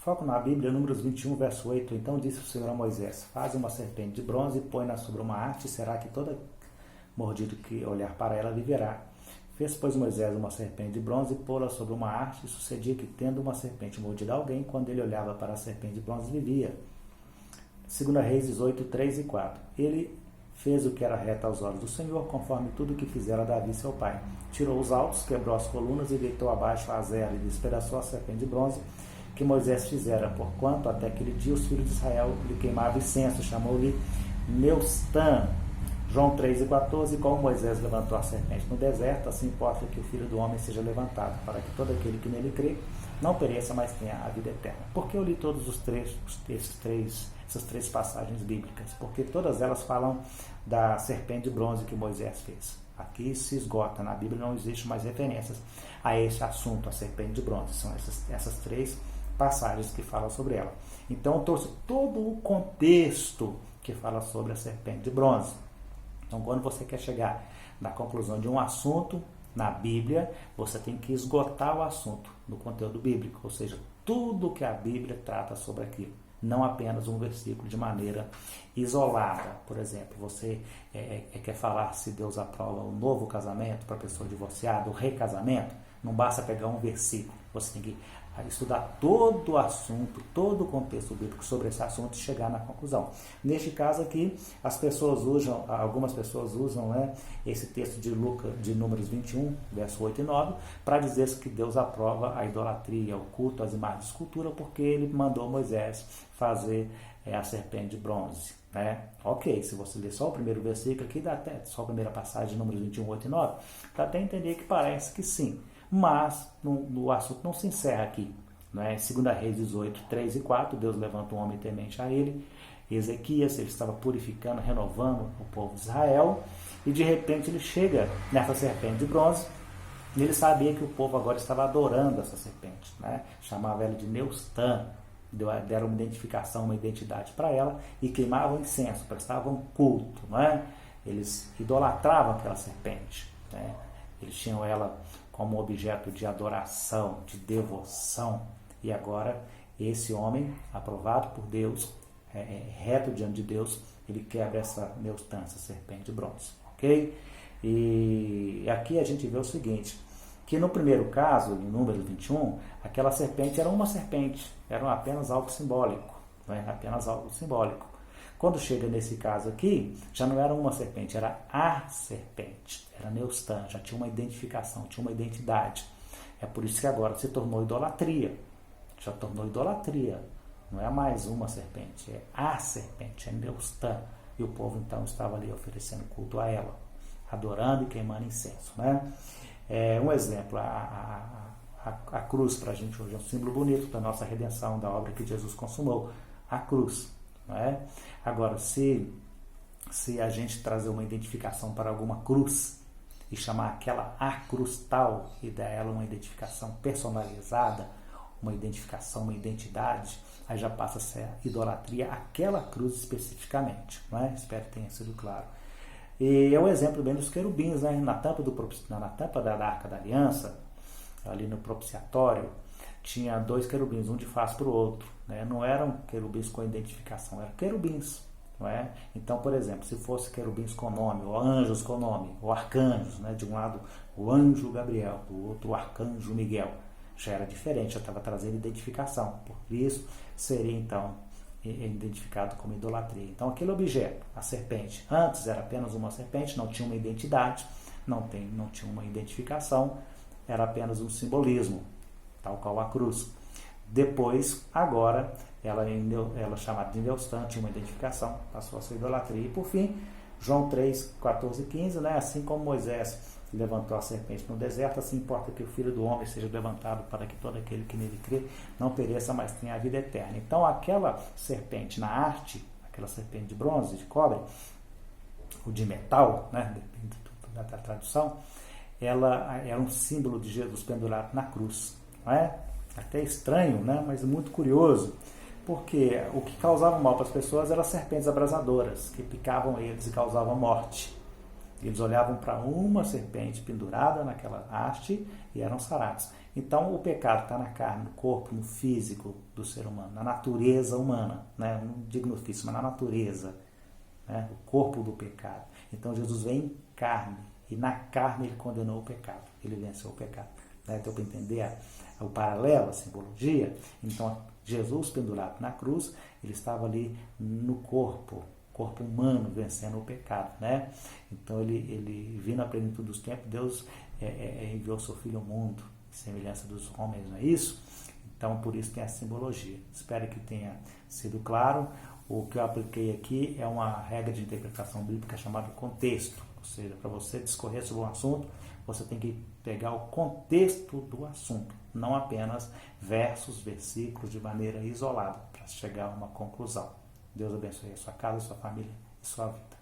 Foco na Bíblia, Números 21, verso 8. Então disse o Senhor a Moisés: faz uma serpente de bronze e põe-na sobre uma haste, será que toda mordido que olhar para ela viverá. Fez, pois, Moisés uma serpente de bronze e pô-la sobre uma haste, e sucedia que, tendo uma serpente mordida alguém, quando ele olhava para a serpente de bronze, vivia. 2 Reis 18, 3 e 4. Ele fez o que era reto aos olhos do Senhor, conforme tudo o que fizera Davi seu pai. Tirou os altos, quebrou as colunas e deitou abaixo a Azera e despedaçou a serpente de bronze que Moisés fizera, porquanto até aquele dia os filhos de Israel lhe queimavam incenso, chamou-lhe Neustã. João 3 e 14, como Moisés levantou a serpente no deserto, assim importa que o Filho do Homem seja levantado, para que todo aquele que nele crê não pereça, mas tenha a vida eterna. Por que eu li todos essas três passagens bíblicas? Porque todas elas falam da serpente de bronze que Moisés fez. Aqui se esgota, na Bíblia não existe mais referências a esse assunto, a serpente de bronze. São essas três passagens que falam sobre ela. Então eu trouxe todo o contexto que fala sobre a serpente de bronze. Então, quando você quer chegar na conclusão de um assunto na Bíblia, você tem que esgotar o assunto no conteúdo bíblico, ou seja, tudo que a Bíblia trata sobre aquilo, não apenas um versículo de maneira isolada. Por exemplo, você quer falar se Deus aprova um novo casamento para a pessoa divorciada, o recasamento, não basta pegar um versículo, você tem que estudar todo o assunto, todo o contexto bíblico sobre esse assunto e chegar na conclusão. Neste caso aqui, algumas pessoas usam esse texto de Números 21, verso 8 e 9, para dizer que Deus aprova a idolatria, o culto às imagens de escultura, porque ele mandou Moisés fazer a serpente de bronze. Ok, se você ler só o primeiro versículo aqui, dá até só a primeira passagem, Números 21, 8 e 9, dá até entender que parece que sim. Mas o assunto não se encerra aqui. 2 Reis 18, 3 e 4, Deus levanta um homem temente a ele, Ezequias. Ele estava purificando, renovando o povo de Israel, e de repente ele chega nessa serpente de bronze, e ele sabia que o povo agora estava adorando essa serpente, chamava ela de Neustã, deram uma identificação, uma identidade para ela, e queimavam incenso, prestavam culto, eles idolatravam aquela serpente, eles tinham ela como objeto de adoração, de devoção. E agora, esse homem, aprovado por Deus, reto diante de Deus, ele quebra essa Neustã, essa serpente de bronze. Ok? E aqui a gente vê o seguinte, que no primeiro caso, em Números 21, aquela serpente era uma serpente, era apenas algo simbólico. Apenas algo simbólico. Quando chega nesse caso aqui, já não era uma serpente, era a serpente, era Neustã, já tinha uma identificação, tinha uma identidade. É por isso que agora se tornou idolatria, já tornou idolatria, não é mais uma serpente, é a serpente, é Neustã. E o povo então estava ali oferecendo culto a ela, adorando e queimando incenso. Um exemplo, a cruz para a gente hoje é um símbolo bonito da nossa redenção, da obra que Jesus consumou, a cruz. Agora, se a gente trazer uma identificação para alguma cruz e chamar aquela a cruz tal e dar ela uma identificação personalizada, uma identificação, uma identidade, aí já passa a ser idolatria aquela cruz especificamente. Espero que tenha sido claro. E é um exemplo bem dos querubins, na tampa da Arca da Aliança, ali no propiciatório, tinha 2 querubins, um de face para o outro. Não eram querubins com identificação, eram querubins. Então, por exemplo, se fosse querubins com nome, ou anjos com nome, ou arcanjos, de um lado o anjo Gabriel, do outro o arcanjo Miguel, já era diferente, já estava trazendo identificação. Por isso, seria então identificado como idolatria. Então, aquele objeto, a serpente, antes era apenas uma serpente, não tinha uma identidade, não tinha uma identificação, era apenas um simbolismo, tal qual a cruz. Depois, agora, ela chamada de Neustã, tinha uma identificação, passou a ser idolatria. E por fim, João 3, 14 e 15, assim como Moisés levantou a serpente no deserto, assim importa que o Filho do Homem seja levantado para que todo aquele que nele crê não pereça, mas tenha a vida eterna. Então, aquela serpente na arte, aquela serpente de bronze, de cobre, ou de metal, depende da tradução, ela era um símbolo de Jesus pendurado na cruz. Até estranho, mas muito curioso, porque o que causava mal para as pessoas eram as serpentes abrasadoras, que picavam eles e causavam morte. Eles olhavam para uma serpente pendurada naquela haste e eram sarados. Então, o pecado está na carne, no corpo, no físico do ser humano, na natureza humana, né? Não digo no físico, mas na natureza, né? O corpo do pecado. Então, Jesus vem em carne e na carne ele condenou o pecado, ele venceu o pecado. Né? Deu para entender o paralelo, a simbologia? Então, Jesus pendurado na cruz, ele estava ali no corpo humano, vencendo o pecado, né? Então, ele vindo à plenitude dos tempos, Deus enviou seu Filho ao mundo, semelhança dos homens, não é isso? Então, por isso tem a simbologia. Espero que tenha sido claro. O que eu apliquei aqui é uma regra de interpretação bíblica chamada contexto, ou seja, para você discorrer sobre um assunto, você tem que pegar o contexto do assunto, não apenas versos, versículos de maneira isolada, para chegar a uma conclusão. Deus abençoe a sua casa, a sua família e a sua vida.